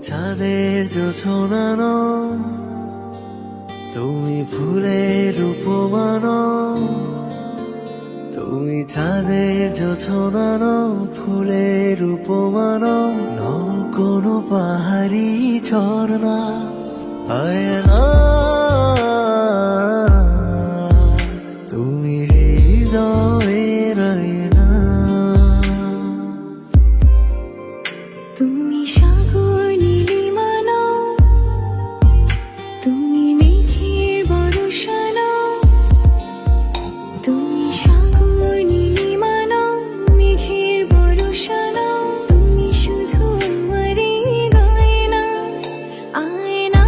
চাঁদের জোছনা নও, তুমি ফুলের উপমান। তুমি চাঁদের জোছনা নও, ফুলের উপমান। নও কোনো পাহাড়ি ঝর্ণা, আয়না। তুমি হৃদয়ের আয়না। তুমি সাগর নীলিমা নও, তুমি মেঘের বর্ষা নও। তুমি সাগর নীলিমা নও, মেঘের বর্ষা নও। তুমি শুধু আমারই গয়না, আয়না।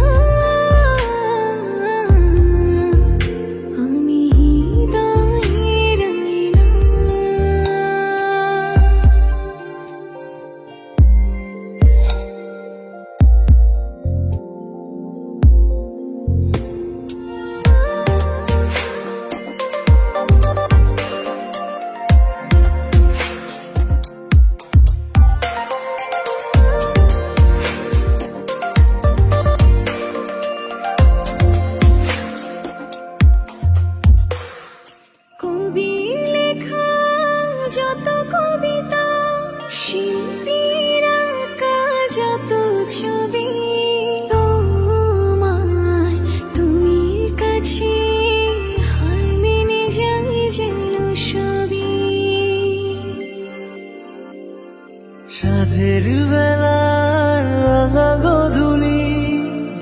আমি হৃদয়ের আয়না। কবির লেখা যত কবিতা, শিল্পীর আঁকা যত ছবি, তোমার তুমির কাছে হার মেনে যাই যেন সবই। সাঁঝের বেলার রাঙা গোধূলি,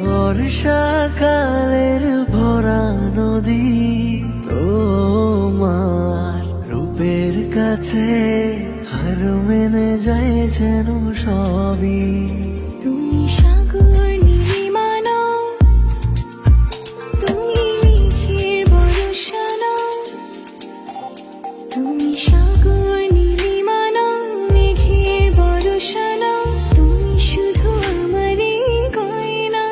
বর্ষাকালের ভরা নদী, তোমার রূপের কাছে হার মেনে যায় যেন সবই। তুমি সাগর নীলিমা নও, তুমি মেঘের বর্ষা নও। তুমি সাগর নীলিমা নও, মেঘের বর্ষা নও। তুমি শুধু আমারই গয়না,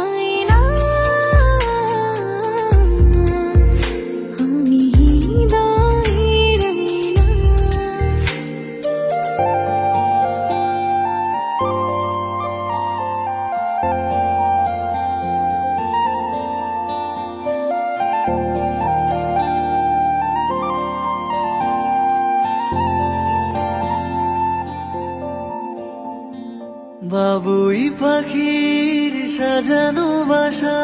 আয়না। আমি হৃদয়ের আয়না। বাবুই পাখির সাজানো বাসা,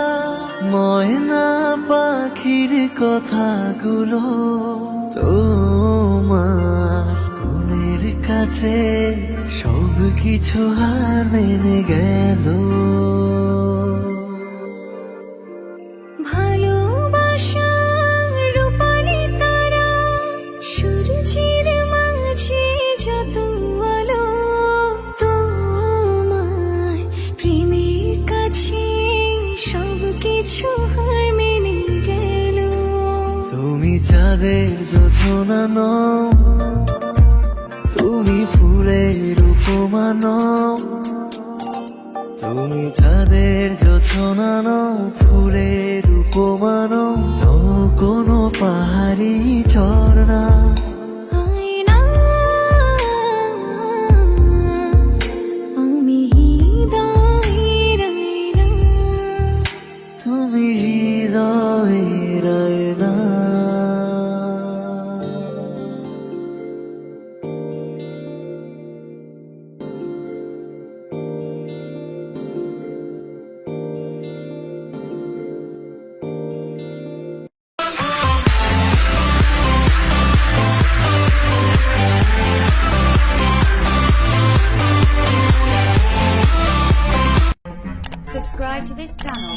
ময়না পাখির কথাগুলো তোমার গুণের কাছে সব কিছু হার মেনে গেল। ভালোবাসার রূপালি তারা, সূর্যের মাঝে যত আলো, তোমার প্রেমের কাছে সব কিছু হার মেনে গেল। তুমি চাঁদের জোছনা নও, তুমি ফুলের উপমান। তুমি চাঁদের জোছনা নও, ফুলের উপমান। নও কোনো পাহাড়ি ঝর্ণা, আয়না। আমি হৃদয়ের আয়না। তুমি হৃদয়ের আয়না। Subscribe to this channel